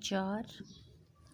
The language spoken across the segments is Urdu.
4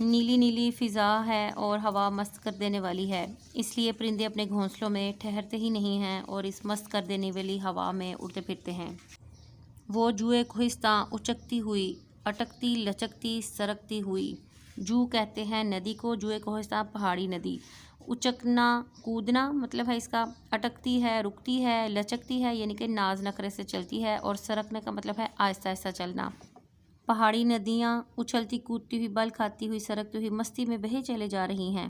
نیلی نیلی فضا ہے اور ہوا مست کر دینے والی ہے، اس لیے پرندے اپنے گھونسلوں میں ٹھہرتے ہی نہیں ہیں اور اس مست کر دینے والی ہوا میں اڑتے پھرتے ہیں۔ وہ جوئے کوہستاں اچکتی ہوئی، اٹکتی لچکتی سرکتی ہوئی۔ جو کہتے ہیں ندی کو، جوئے کوہستاں پہاڑی ندی۔ اچکنا کودنا مطلب ہے اس کا، اٹکتی ہے رکتی ہے، لچکتی ہے یعنی کہ ناز نخرے سے چلتی ہے، اور سرکنے کا مطلب ہے آہستہ آہستہ چلنا۔ پہاڑی ندیاں اچھلتی کودتی ہوئی، بل کھاتی ہوئی، سرکتی ہوئی مستی میں بہے چلے جا رہی ہیں۔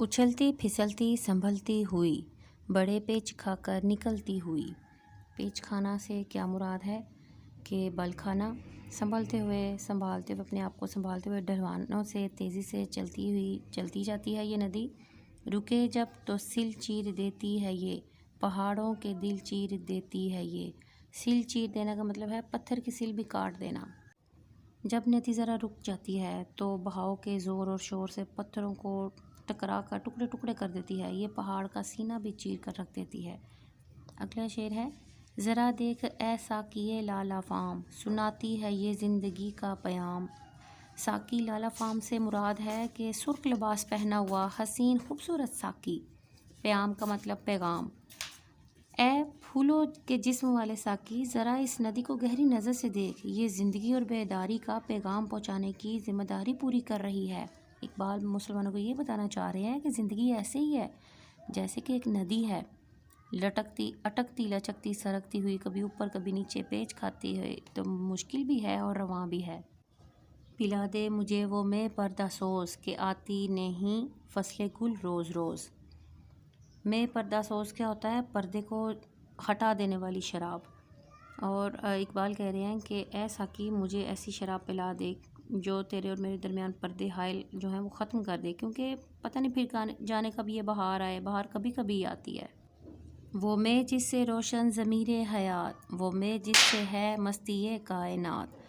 اچھلتی پھسلتی سنبھلتی ہوئی، بڑے پیچ کھا کر نکلتی ہوئی۔ پیچ کھانا سے کیا مراد ہے کہ بل کھانا، سنبھلتے ہوئے سنبھالتے ہوئے اپنے آپ کو سنبھالتے ہوئے ڈھلوانوں سے تیزی سے چلتی جاتی ہے یہ ندی۔ رکے جب تو سل چیر دیتی ہے یہ، پہاڑوں کے دل چیر دیتی ہے یہ۔ سل چیر دینا کا مطلب ہے پتھر کی سل بھی کاٹ دینا۔ جب ندی ذرا رک جاتی ہے تو بہاؤ کے زور اور شور سے پتھروں کو ٹکرا کر ٹکڑے ٹکڑے کر دیتی ہے، یہ پہاڑ کا سینہ بھی چیر کر رکھ دیتی ہے۔ اگلا شعر ہے، ذرا دیکھ اے ساقیِ لالا فام، سناتی ہے یہ زندگی کا پیام۔ ساقی لالا فام سے مراد ہے کہ سرخ لباس پہنا ہوا حسین خوبصورت ساقی۔ پیام کا مطلب پیغام۔ اے پھولوں کے جسم والے ساقی، ذرا اس ندی کو گہری نظر سے دیکھ، یہ زندگی اور بیداری کا پیغام پہنچانے کی ذمہ داری پوری کر رہی ہے۔ اقبال مسلمانوں کو یہ بتانا چاہ رہے ہیں کہ زندگی ایسے ہی ہے جیسے کہ ایک ندی ہے، لٹکتی اٹکتی لچکتی سرکتی ہوئی، کبھی اوپر کبھی نیچے پیچ کھاتی ہوئی، تو مشکل بھی ہے اور رواں بھی ہے۔ پلا دے مجھے وہ میں پردہ سوز، کہ آتی نہیں فصل گل روز روز۔ میں پردہ سوز کیا ہوتا ہے؟ پردے کو ہٹا دینے والی شراب۔ اور اقبال کہہ رہے ہیں کہ اے ساقی مجھے ایسی شراب پلا دے جو تیرے اور میرے درمیان پردے حائل جو ہیں وہ ختم کر دے، کیونکہ پتہ نہیں پھر جانے کب یہ بہار آئے، بہار کبھی کبھی آتی ہے۔ وہ میں جس سے روشن ضمیر حیات، وہ میں جس سے ہے مستی کائنات۔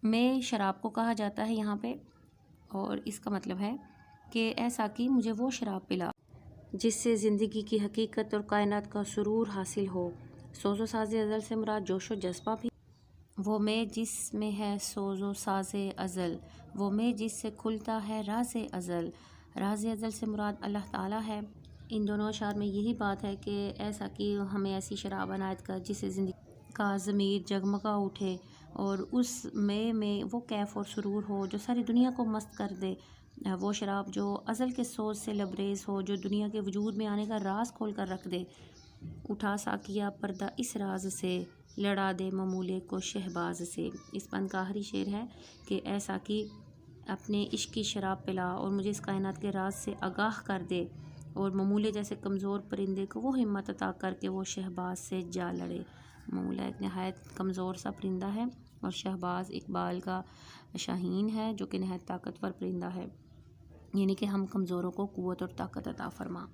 میں شراب کو کہا جاتا ہے یہاں پہ، اور اس کا مطلب ہے کہ اے ساقی مجھے وہ شراب پلا جس سے زندگی کی حقیقت اور کائنات کا سرور حاصل ہو۔ سوز و ساز ازل سے مراد جوش و جذبہ بھی۔ وہ میں جس میں ہے سوز و ساز ازل، وہ میں جس سے کھلتا ہے راز ازل۔ راز ازل سے مراد اللہ تعالیٰ ہے۔ ان دونوں اشعار میں یہی بات ہے کہ اے ساقی ہمیں ایسی شراب عنایت کر جس سے زندگی کا ضمیر جگمگا اٹھے، اور اس میں وہ کیف اور سرور ہو جو ساری دنیا کو مست کر دے، وہ شراب جو ازل کے سوز سے لبریز ہو، جو دنیا کے وجود میں آنے کا راز کھول کر رکھ دے۔ اٹھا ساقیہ پردہ اس راز سے، لڑا دے ممولے کو شہباز سے۔ اس بند کا آخری شعر ہے کہ اے ساقی اپنے عشق کی شراب پلا اور مجھے اس کائنات کے راز سے آگاہ کر دے، اور ممولے جیسے کمزور پرندے کو وہ ہمت عطا کر کے وہ شہباز سے جا لڑے۔ ممولہ ایک نہایت کمزور سا پرندہ ہے، اور شہباز اقبال کا شاہین ہے جو کہ نہایت طاقتور پرندہ ہے، یعنی کہ ہم کمزوروں کو قوت اور طاقت عطا فرما۔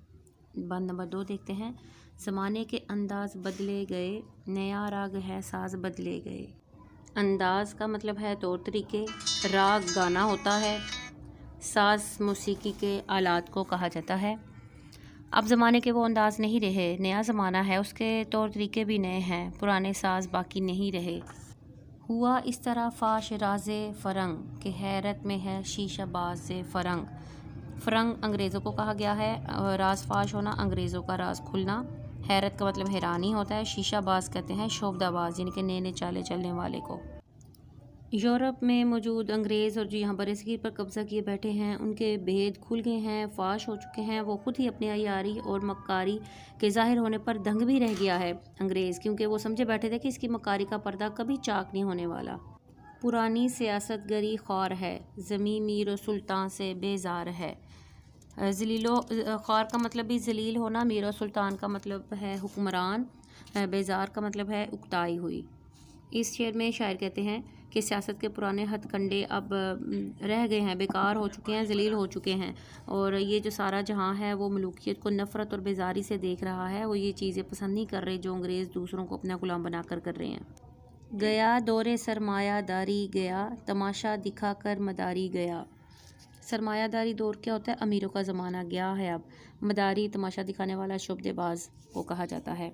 بند نمبر 2 دیکھتے ہیں، زمانے کے انداز بدلے گئے، نیا راگ ہے ساز بدلے گئے۔ انداز کا مطلب ہے طور طریقے، راگ گانا ہوتا ہے، ساز موسیقی کے آلات کو کہا جاتا ہے۔ اب زمانے کے وہ انداز نہیں رہے، نیا زمانہ ہے، اس کے طور طریقے بھی نئے ہیں، پرانے ساز باقی نہیں رہے۔ ہوا اس طرح فاش راز فرنگ، کہ حیرت میں ہے شیشہ باز فرنگ۔ فرنگ انگریزوں کو کہا گیا ہے، راز فاش ہونا انگریزوں کا راز کھلنا۔ حیرت کا مطلب حیرانی ہوتا ہے، شیشہ باز کہتے ہیں شوبدہ باز، یعنی کہ نئے نئے چالے چلنے والے کو۔ یورپ میں موجود انگریز اور جو یہاں برصغیر پر قبضہ کیے بیٹھے ہیں، ان کے بھید کھل گئے ہیں، فاش ہو چکے ہیں۔ وہ خود ہی اپنی عیاری اور مکاری کے ظاہر ہونے پر دنگ بھی رہ گیا ہے انگریز، کیونکہ وہ سمجھے بیٹھے تھے کہ اس کی مکاری کا پردہ کبھی چاک نہیں ہونے والا۔ پرانی سیاست گری خوار ہے، زمیں میر و سلطان سے بیزار ہے۔ خوار کا مطلب بھی ذلیل ہونا، میر و سلطان کا مطلب ہے حکمران، بیزار کا مطلب ہے اکتائی ہوئی۔ اس شعر میں شاعر کہتے ہیں کہ سیاست کے پرانے ہتھ کنڈے اب رہ گئے ہیں، بیکار ہو چکے ہیں، ذلیل ہو چکے ہیں، اور یہ جو سارا جہاں ہے وہ ملوکیت کو نفرت اور بیزاری سے دیکھ رہا ہے، وہ یہ چیزیں پسند نہیں کر رہے جو انگریز دوسروں کو اپنا غلام بنا کر رہے ہیں۔ گیا دور سرمایہ داری گیا، تماشا دکھا کر مداری گیا۔ سرمایہ داری دور کیا ہوتا ہے؟ امیروں کا زمانہ گیا ہے اب۔ مداری تماشا دکھانے والا شعبدے باز کو کہا جاتا ہے۔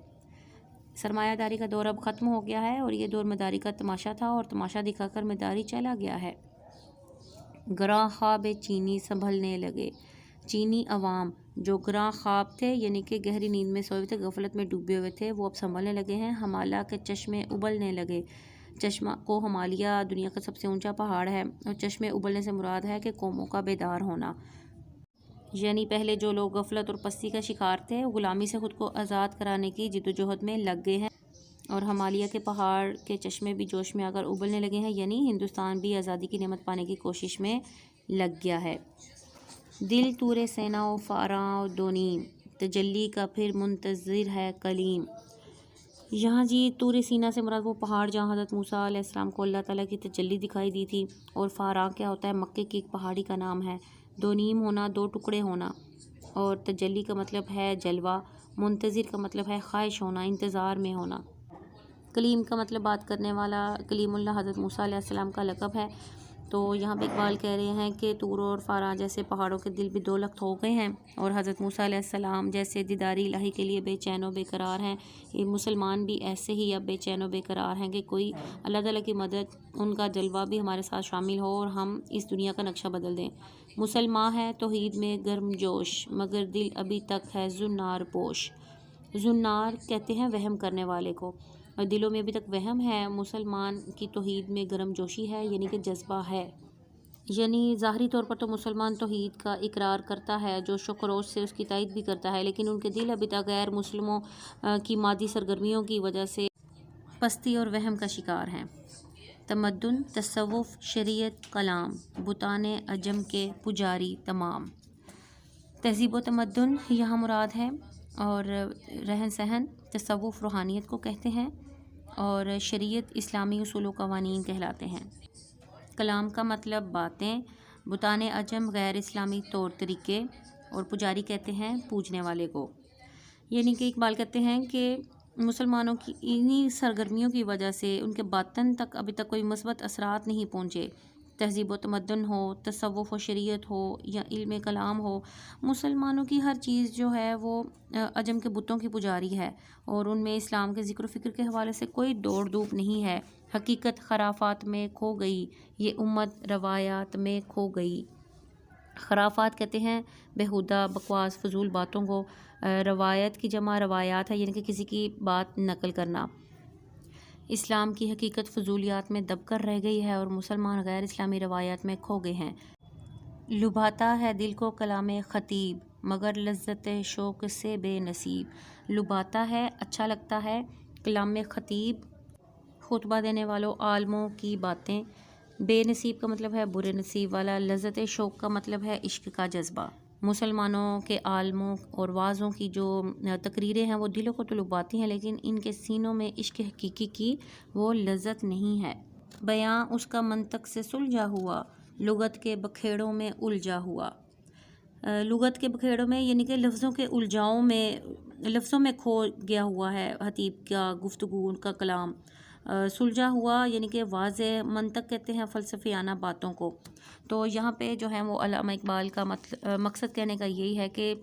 سرمایہ داری کا دور اب ختم ہو گیا ہے، اور یہ دور مداری کا تماشا تھا، اور تماشا دکھا کر مداری چلا گیا ہے۔ گراں خواب چینی سنبھلنے لگے۔ چینی عوام جو گراں خواب تھے یعنی کہ گہری نیند میں سوئے تھے، غفلت میں ڈوبے ہوئے تھے، وہ اب سنبھلنے لگے ہیں۔ ہمالیہ کے چشمے ابلنے لگے۔ چشمہ کو ہمالیہ دنیا کا سب سے اونچا پہاڑ ہے، اور چشمے ابلنے سے مراد ہے کہ قوموں کا بیدار ہونا، یعنی پہلے جو لوگ غفلت اور پستی کا شکار تھے وہ غلامی سے خود کو آزاد کرانے کی جدوجہد میں لگ گئے ہیں، اور ہمالیہ کے پہاڑ کے چشمے بھی جوش میں آ کر ابلنے لگے ہیں، یعنی ہندوستان بھی آزادی کی نعمت پانے کی کوشش میں لگ گیا ہے۔ دل طور سینا و فاراں و دونیم، تجلی کا پھر منتظر ہے کلیم۔ یہاں جی طور سینا سے مراد وہ پہاڑ جہاں حضرت موسیٰ علیہ السلام کو اللہ تعالیٰ کی تجلی دکھائی دی تھی، اور فاراں کیا ہوتا ہے؟ مکے کی ایک پہاڑی کا نام ہے۔ دونیم ہونا، دو ٹکڑے ہونا، اور تجلی کا مطلب ہے جلوہ، منتظر کا مطلب ہے خواہش ہونا، انتظار میں ہونا۔ کلیم کا مطلب بات کرنے والا، کلیم اللہ حضرت موسیٰ علیہ السلام کا لقب ہے۔ تو یہاں پہ اقبال کہہ رہے ہیں کہ طور اور فاراں جیسے پہاڑوں کے دل بھی دولت ہو گئے ہیں، اور حضرت موسیٰ علیہ السلام جیسے دیداری الہی کے لیے بے چین و بے قرار ہیں، یہ مسلمان بھی ایسے ہی اب بے چین و بے قرار ہیں کہ کوئی اللہ تعالیٰ کی مدد، ان کا جلوہ بھی ہمارے ساتھ شامل ہو اور ہم اس دنیا کا نقشہ بدل دیں۔ مسلمان ہے توحید میں گرم جوش، مگر دل ابھی تک ہے زنار پوش۔ زنار کہتے ہیں وہم کرنے والے کو، اور دلوں میں ابھی تک وہم ہے۔ مسلمان کی توحید میں گرم جوشی ہے، یعنی کہ جذبہ ہے، یعنی ظاہری طور پر تو مسلمان توحید کا اقرار کرتا ہے، جو شکروش سے اس کی تائید بھی کرتا ہے، لیکن ان کے دل ابھی تک غیر مسلموں کی مادی سرگرمیوں کی وجہ سے پستی اور وہم کا شکار ہیں۔ تمدن، تصوف، شریعت، کلام، بتان عجم کے پجاری تمام۔ تہذیب و تمدن یہاں مراد ہے، اور رہن سہن، تصوف روحانیت کو کہتے ہیں، اور شریعت اسلامی اصول و قوانین کہلاتے ہیں۔ کلام کا مطلب باتیں، بتان عجم غیر اسلامی طور طریقے، اور پجاری کہتے ہیں پوجنے والے کو۔ یعنی کہ اقبال کہتے ہیں کہ مسلمانوں کی انہی سرگرمیوں کی وجہ سے ان کے باطن تک ابھی تک کوئی مثبت اثرات نہیں پہنچے۔ تہذیب و تمدن ہو، تصوف و شریعت ہو، یا علم کلام ہو، مسلمانوں کی ہر چیز جو ہے وہ عجم کے بتوں کی پجاری ہے، اور ان میں اسلام کے ذکر و فکر کے حوالے سے کوئی دوڑ دھوپ نہیں ہے۔ حقیقت خرافات میں کھو گئی، یہ امت روایات میں کھو گئی۔ خرافات کہتے ہیں بیہودہ بکواس فضول باتوں کو، روایت کی جمع روایات ہے، یعنی کہ کسی کی بات نقل کرنا۔ اسلام کی حقیقت فضولیات میں دب کر رہ گئی ہے، اور مسلمان غیر اسلامی روایات میں کھو گئے ہیں۔ لبھاتا ہے دل کو کلام خطیب، مگر لذت شوق سے بے نصیب۔ لبھاتا ہے، اچھا لگتا ہے، کلام خطیب، خطبہ دینے والوں عالموں کی باتیں۔ بے نصیب کا مطلب ہے برے نصیب والا۔ لذت شوق کا مطلب ہے عشق کا جذبہ۔ مسلمانوں کے عالموں اور واعظوں کی جو تقریریں ہیں وہ دلوں کو تو لبھاتی ہیں، لیکن ان کے سینوں میں عشق حقیقی کی وہ لذت نہیں ہے۔ بیاں اس کا منطق سے سلجھا ہوا، لغت کے بکھیڑوں میں الجھا ہوا۔ لغت کے بکھیڑوں میں یعنی کہ لفظوں کے الجھاؤں میں، لفظوں میں کھو گیا ہوا ہے خطیب کا گفتگو، ان کا کلام۔ سلجھا ہوا یعنی کہ واضح، منطق کہتے ہیں فلسفیانہ باتوں کو۔ تو یہاں پہ جو ہے وہ علامہ اقبال کا مقصد کہنے کا یہی ہے کہ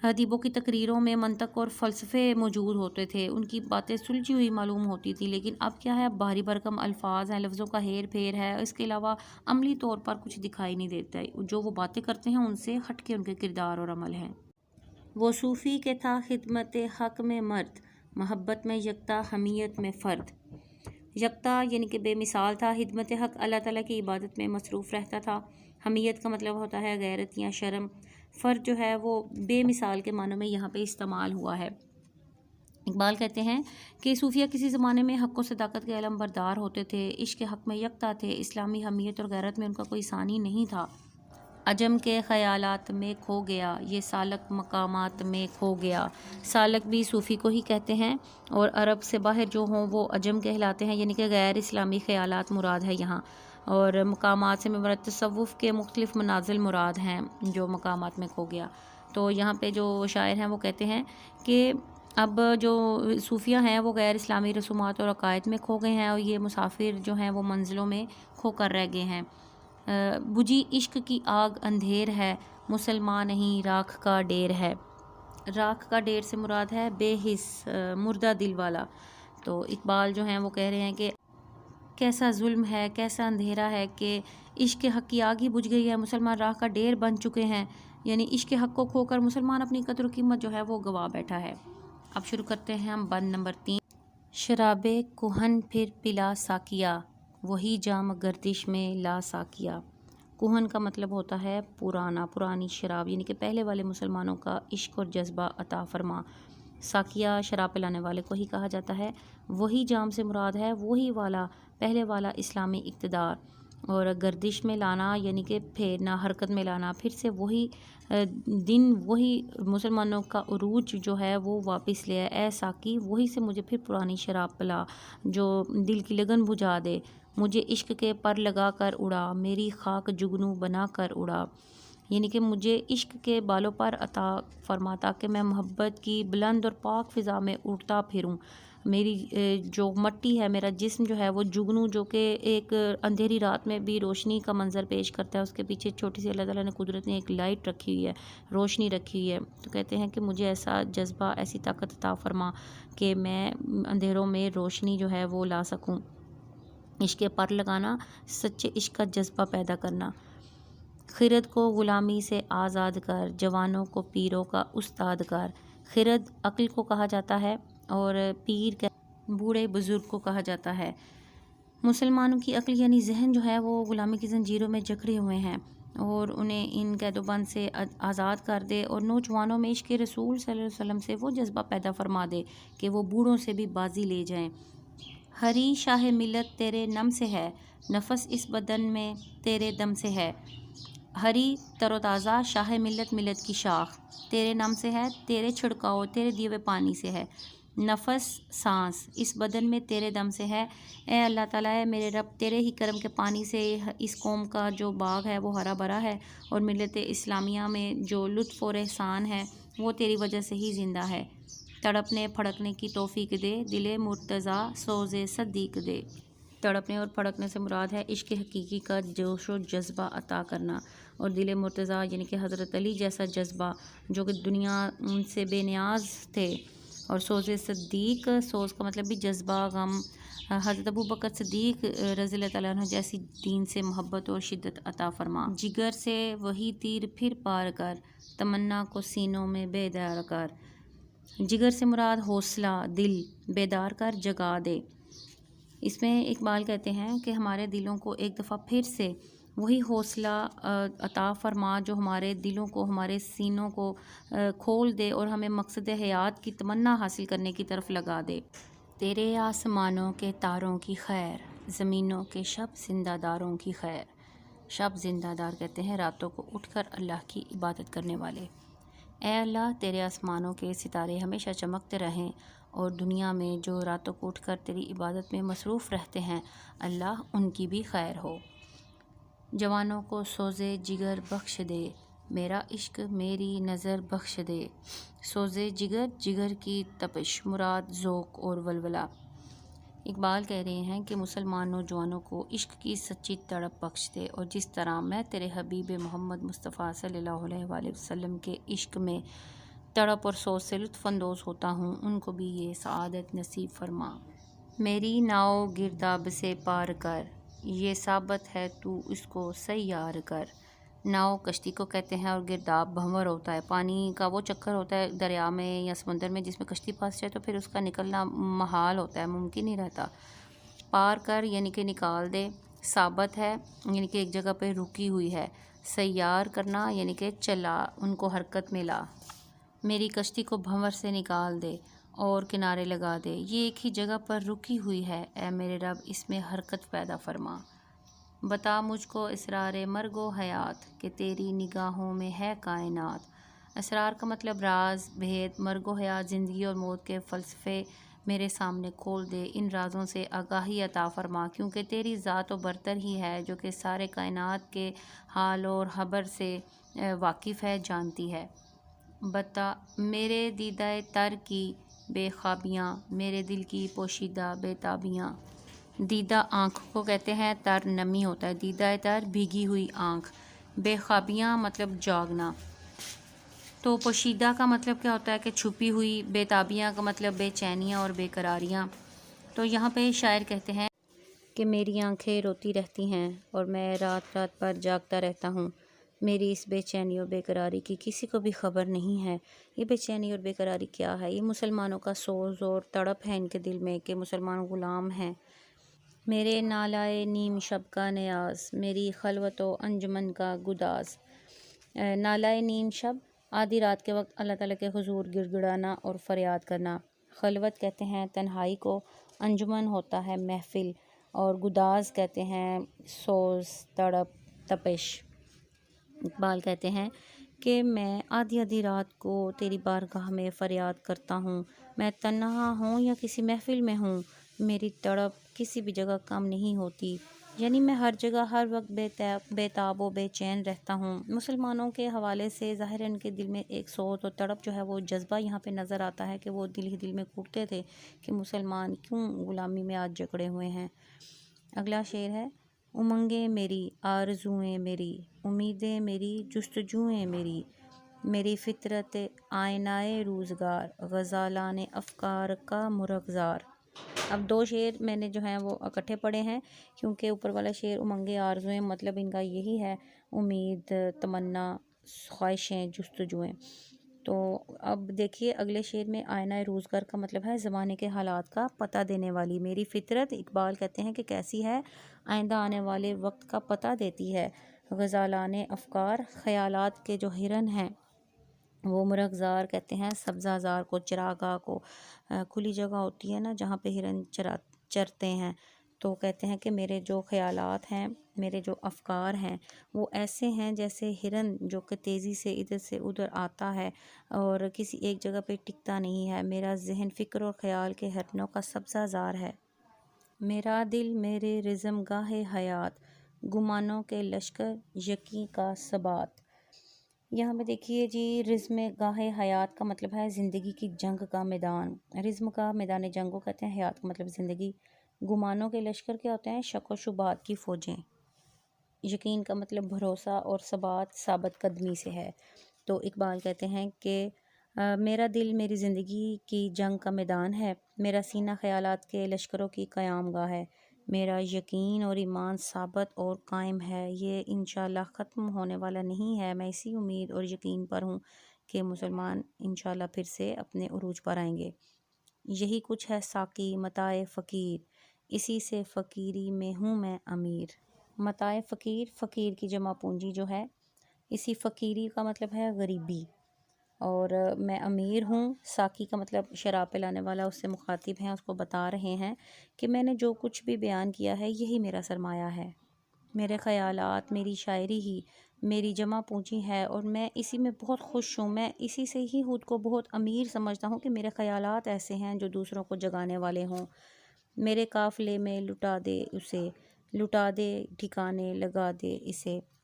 ادیبوں کی تقریروں میں منطق اور فلسفے موجود ہوتے تھے، ان کی باتیں سلجھی ہوئی معلوم ہوتی تھی، لیکن اب کیا ہے، بھاری بھرکم الفاظ ہیں، لفظوں کا ہیر پھیر ہے، اس کے علاوہ عملی طور پر کچھ دکھائی نہیں دیتا ہے۔ جو وہ باتیں کرتے ہیں ان سے ہٹ کے ان کے کردار اور عمل ہیں۔ وہ صوفی کہ تھا خدمت حق میں مرد، محبت میں یکتا، حمیت میں فرد۔ یکتا یعنی کہ بے مثال تھا، خدمت حق اللہ تعالیٰ کی عبادت میں مصروف رہتا تھا، حمیت کا مطلب ہوتا ہے غیرت یا شرم، فرد جو ہے وہ بے مثال کے معنوں میں یہاں پہ استعمال ہوا ہے۔ اقبال کہتے ہیں کہ صوفیہ کسی زمانے میں حق و صداقت کے علم بردار ہوتے تھے، عشق حق میں یکتا تھے، اسلامی حمیت اور غیرت میں ان کا کوئی ثانی نہیں تھا۔ عجم کے خیالات میں کھو گیا، یہ سالک مقامات میں کھو گیا۔ سالک بھی صوفی کو ہی کہتے ہیں، اور عرب سے باہر جو ہوں وہ عجم کہلاتے ہیں، یعنی کہ غیر اسلامی خیالات مراد ہے یہاں، اور مقامات سے مراد تصوف کے مختلف منازل مراد ہیں جو مقامات میں کھو گیا۔ تو یہاں پہ جو شاعر ہیں وہ کہتے ہیں کہ اب جو صوفیہ ہیں وہ غیر اسلامی رسومات اور عقائد میں کھو گئے ہیں، اور یہ مسافر جو ہیں وہ منزلوں میں کھو کر رہ گئے ہیں۔ بجھی عشق کی آگ اندھیر ہے، مسلمان نہیں راکھ کا ڈیر ہے۔ راکھ کا ڈیر سے مراد ہے بے حس، مردہ دل والا۔ تو اقبال جو ہیں وہ کہہ رہے ہیں کہ کیسا ظلم ہے، کیسا اندھیرا ہے کہ عشق حق کی آگ ہی بجھ گئی ہے، مسلمان راہ کا ڈیر بن چکے ہیں، یعنی عشق حق کو کھو کر مسلمان اپنی قدر و قیمت جو ہے وہ گوا بیٹھا ہے۔ اب شروع کرتے ہیں ہم بند نمبر 3۔ شراب کہن پھر پلا ساقیا، وہی جام گردش میں لا ساقیا۔ کہن کا مطلب ہوتا ہے پرانا، پرانی شراب، یعنی کہ پہلے والے مسلمانوں کا عشق اور جذبہ عطا فرما۔ ساقیہ شراب پلانے والے کو ہی کہا جاتا ہے۔ وہی جام سے مراد ہے وہی والا پہلے والا اسلامی اقتدار، اور گردش میں لانا یعنی کہ پھیرنا، حرکت میں لانا، پھر سے وہی دن، وہی مسلمانوں کا عروج جو ہے وہ واپس لے آئے۔ اے ساقی وہی سے مجھے پھر پرانی شراب پلا جو دل کی لگن بجھا دے، مجھے عشق کے پر لگا کر اڑا، میری خاک جگنو بنا کر اڑا، یعنی کہ مجھے عشق کے بالوں پر عطا فرما تاکہ میں محبت کی بلند اور پاک فضا میں اڑتا پھروں۔ میری جو مٹی ہے، میرا جسم جو ہے وہ جگنو، جو کہ ایک اندھیری رات میں بھی روشنی کا منظر پیش کرتا ہے، اس کے پیچھے چھوٹی سی اللہ تعالیٰ نے قدرت نے ایک لائٹ رکھی ہوئی ہے، روشنی رکھی ہوئی ہے، تو کہتے ہیں کہ مجھے ایسا جذبہ، ایسی طاقت عطا فرما کہ میں اندھیروں میں روشنی جو ہے وہ لا سکوں۔ عشق پر لگانا، سچے عشق کا جذبہ پیدا کرنا۔ خرد کو غلامی سے آزاد کر، جوانوں کو پیروں کا استاد کر۔ خرد عقل کو کہا جاتا ہے اور پیر بوڑھے بزرگ کو کہا جاتا ہے۔ مسلمانوں کی عقل یعنی ذہن جو ہے وہ غلامی کی زنجیروں میں جکڑے ہوئے ہیں، اور انہیں ان قید و بند سے آزاد کر دے، اور نوجوانوں میں عشق رسول صلی اللہ علیہ وسلم سے وہ جذبہ پیدا فرما دے کہ وہ بوڑھوں سے بھی بازی لے جائیں۔ ہری شاہ ملت تیرے نم سے ہے، نفس اس بدن میں تیرے دم سے ہے۔ ہری تر و تازہ، شاہ ملت ملت کی شاخ، تیرے نم سے ہے، تیرے چھڑکاؤ، تیرے دیے ہوئے پانی سے ہے۔ نفس سانس اس بدن میں تیرے دم سے ہے۔ اے اللہ تعالیٰ، اے میرے رب، تیرے ہی کرم کے پانی سے اس قوم کا جو باغ ہے وہ ہرا بھرا ہے، اور ملت اسلامیہ میں جو لطف اور احسان ہے وہ تیری وجہ سے ہی زندہ ہے۔ تڑپنے پھڑکنے کی توفیق دے، دل مرتضیٰ سوز صدیق دے۔ تڑپنے اور پھڑکنے سے مراد ہے عشق حقیقی کا جوش و جذبہ عطا کرنا، اور دل مرتضیٰ یعنی کہ حضرت علی جیسا جذبہ جو کہ دنیا سے بے نیاز تھے، اور سوز صدیق، سوز کا مطلب بھی جذبہ، غم، حضرت ابوبکر صدیق رضی اللہ تعالیٰ عنہ جیسی دین سے محبت اور شدت عطا فرما۔ جگر سے وہی تیر پھر پار کر، تمنا کو سینوں میں بیدار کر۔ جگر سے مراد حوصلہ، دل بیدار کر، جگا دے۔ اس میں اقبال کہتے ہیں کہ ہمارے دلوں کو ایک دفعہ پھر سے وہی حوصلہ عطا فرما جو ہمارے دلوں کو، ہمارے سینوں کو کھول دے، اور ہمیں مقصد حیات کی تمنا حاصل کرنے کی طرف لگا دے۔ تیرے آسمانوں کے تاروں کی خیر، زمینوں کے شب زندہ داروں کی خیر۔ شب زندہ دار کہتے ہیں راتوں کو اٹھ کر اللہ کی عبادت کرنے والے۔ اے اللہ، تیرے آسمانوں کے ستارے ہمیشہ چمکتے رہیں، اور دنیا میں جو راتوں کو اٹھ کر تیری عبادت میں مصروف رہتے ہیں، اللہ ان کی بھی خیر ہو۔ جوانوں کو سوز جگر بخش دے، میرا عشق میری نظر بخش دے۔ سوز جگر، جگر کی تپش، مراد ذوق اور ولولہ۔ اقبال کہہ رہے ہیں کہ مسلمان نوجوانوں کو عشق کی سچی تڑپ بخش دے، اور جس طرح میں تیرے حبیب محمد مصطفیٰ صلی اللہ علیہ وآلہ وسلم کے عشق میں تڑپ اور سوز سے لطف اندوز ہوتا ہوں، ان کو بھی یہ سعادت نصیب فرما۔ میری ناؤ گرداب سے پار کر، یہ ثابت ہے تو اس کو سیار کر۔ ناؤ کشتی کو کہتے ہیں، اور گرداب بھنور ہوتا ہے، پانی کا وہ چکر ہوتا ہے دریا میں یا سمندر میں جس میں کشتی پھنس جائے تو پھر اس کا نکلنا محال ہوتا ہے، ممکن نہیں رہتا۔ پار کر یعنی کہ نکال دے، ثابت ہے یعنی کہ ایک جگہ پہ رکی ہوئی ہے، سیار کرنا یعنی کہ چلا، ان کو حرکت میں لا۔ میری کشتی کو بھنور سے نکال دے اور کنارے لگا دے، یہ ایک ہی جگہ پر رکی ہوئی ہے، اے میرے رب اس میں حرکت پیدا فرما۔ بتا مجھ کو اسرار مرگ و حیات، کہ تیری نگاہوں میں ہے کائنات۔ اسرار کا مطلب راز، بھید، مرگ و حیات، زندگی اور موت کے فلسفے میرے سامنے کھول دے، ان رازوں سے آگاہی عطا فرما، کیونکہ تیری ذات و برتر ہی ہے جو کہ سارے کائنات کے حال اور خبر سے واقف ہے، جانتی ہے۔ بتا میرے دیدہ تر کی بے خوابیاں، میرے دل کی پوشیدہ بے تابیاں۔ دیدہ آنکھ کو کہتے ہیں، تر نمی ہوتا ہے، دیدہ تر بھیگی ہوئی آنکھ، بے خوابیاں مطلب جاگنا۔ تو پوشیدہ کا مطلب کیا ہوتا ہے کہ چھپی ہوئی، بے تابیاں کا مطلب بے چینیاں اور بے قراریاں۔ تو یہاں پہ شاعر کہتے ہیں کہ میری آنکھیں روتی رہتی ہیں اور میں رات رات پر جاگتا رہتا ہوں۔ میری اس بے چینی اور بے قراری کی کسی کو بھی خبر نہیں ہے۔ یہ بے چینی اور بے قراری کیا ہے؟ یہ مسلمانوں کا سوز اور تڑپ ہے ان کے دل میں کہ مسلمان غلام ہیں۔ میرے نالائے نیم شب کا نیاز، میری خلوت و انجمن کا گداز۔ نالائے نیم شب، آدھی رات کے وقت اللہ تعالیٰ کے حضور گڑ گڑانا اور فریاد کرنا۔ خلوت کہتے ہیں تنہائی کو، انجمن ہوتا ہے محفل، اور گداز کہتے ہیں سوز، تڑپ، تپش۔ اقبال کہتے ہیں کہ میں آدھی آدھی رات کو تیری بارگاہ میں فریاد کرتا ہوں، میں تنہا ہوں یا کسی محفل میں ہوں، میری تڑپ کسی بھی جگہ کم نہیں ہوتی، یعنی میں ہر جگہ ہر وقت بے تاب و بے چین رہتا ہوں۔ مسلمانوں کے حوالے سے ظاہر ان کے دل میں ایک سوز اور تڑپ جو ہے وہ جذبہ یہاں پہ نظر آتا ہے کہ وہ دل ہی دل میں کوٹتے تھے کہ مسلمان کیوں غلامی میں آج جکڑے ہوئے ہیں۔ اگلا شعر ہے: امنگیں میری، آرزوئیں میری، امیدیں میری، جستجوئیں میری، میری فطرت آئینۂ روزگار، غزالان افکار کا مرغزار۔ اب دو شعر میں نے جو ہیں وہ اکٹھے پڑھے ہیں، کیونکہ اوپر والا شعر امنگیں آرزوئیں مطلب ان کا یہی ہے، امید، تمنا، خواہشیں، جستجوئیں۔ تو اب دیکھیے اگلے شعر میں آئینہ روزگار کا مطلب ہے زمانے کے حالات کا پتہ دینے والی۔ میری فطرت، اقبال کہتے ہیں کہ کیسی ہے؟ آئندہ آنے والے وقت کا پتہ دیتی ہے۔ غزالان افکار، خیالات کے جو ہرن ہیں وہ مرغزار کہتے ہیں سبزہ زار کو، چراگاہ کو، کھلی جگہ ہوتی ہے نا جہاں پہ ہرن چرتے ہیں، تو کہتے ہیں کہ میرے جو خیالات ہیں، میرے جو افکار ہیں وہ ایسے ہیں جیسے ہرن جو کہ تیزی سے ادھر سے ادھر آتا ہے اور کسی ایک جگہ پہ ٹکتا نہیں ہے۔ میرا ذہن فکر اور خیال کے ہرنوں کا سبزہ زار ہے۔ میرا دل میرے رزم گاہ حیات، گمانوں کے لشکر یقین کا ثبات۔ یہاں پہ دیکھیے جی، رزم گاہ حیات کا مطلب ہے زندگی کی جنگ کا میدان، رزم کا میدان جنگ کو کہتے ہیں، حیات کا مطلب زندگی۔ گمانوں کے لشکر کیا ہوتے ہیں؟ شک و شبہات کی فوجیں۔ یقین کا مطلب بھروسہ، اور ثابت قدمی سے ہے۔ تو اقبال کہتے ہیں کہ میرا دل میری زندگی کی جنگ کا میدان ہے، میرا سینہ خیالات کے لشکروں کی قیام گاہ ہے، میرا یقین اور ایمان ثابت اور قائم ہے، یہ انشاءاللہ ختم ہونے والا نہیں ہے۔ میں اسی امید اور یقین پر ہوں کہ مسلمان انشاءاللہ پھر سے اپنے عروج پر آئیں گے۔ یہی کچھ ہے ساقی متاع فقیر، اسی سے فقیری میں ہوں میں امیر۔ متاع فقیر، فقیر کی جمع پونجی جو ہے، اسی فقیری کا مطلب ہے غریبی، اور میں امیر ہوں، ساقی کا مطلب شراب پلانے والا، اس سے مخاطب ہیں، اس کو بتا رہے ہیں کہ میں نے جو کچھ بھی بیان کیا ہے یہی میرا سرمایہ ہے، میرے خیالات، میری شاعری ہی میری جمع پونجی ہے، اور میں اسی میں بہت خوش ہوں، میں اسی سے ہی خود کو بہت امیر سمجھتا ہوں کہ میرے خیالات ایسے ہیں جو دوسروں کو جگانے والے ہوں۔ میرے قافلے میں لٹا دے اسے، لٹا دے ٹھکانے لگا دے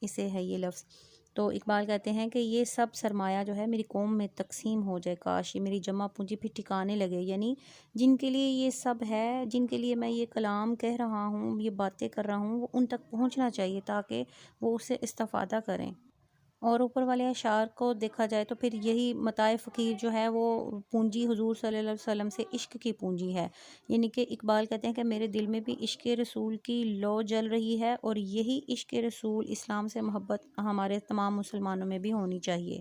اسے ہے یہ لفظ۔ تو اقبال کہتے ہیں کہ یہ سب سرمایہ جو ہے میری قوم میں تقسیم ہو جائے، کاش یہ میری جمع پونجی پھر ٹھکانے لگے، یعنی جن کے لیے یہ سب ہے، جن کے لیے میں یہ کلام کہہ رہا ہوں، یہ باتیں کر رہا ہوں، وہ ان تک پہنچنا چاہیے تاکہ وہ اس سے استفادہ کریں۔ اور اوپر والے اشعار کو دیکھا جائے تو پھر یہی متاع فقیر جو ہے وہ پونجی حضور صلی اللہ علیہ وسلم سے عشق کی پونجی ہے، یعنی کہ اقبال کہتے ہیں کہ میرے دل میں بھی عشق رسول کی لو جل رہی ہے، اور یہی عشق رسول، اسلام سے محبت ہمارے تمام مسلمانوں میں بھی ہونی چاہیے۔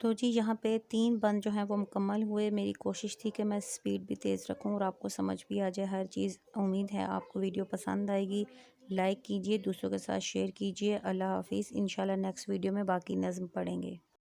تو جی یہاں پہ 3 بند جو ہیں وہ مکمل ہوئے۔ میری کوشش تھی کہ میں سپیڈ بھی تیز رکھوں اور آپ کو سمجھ بھی آ جائے ہر چیز۔ امید ہے آپ کو ویڈیو پسند آئے گی، لائک کیجئے، دوسروں کے ساتھ شیئر کیجئے۔ اللہ حافظ، انشاءاللہ نیکسٹ ویڈیو میں باقی نظم پڑھیں گے۔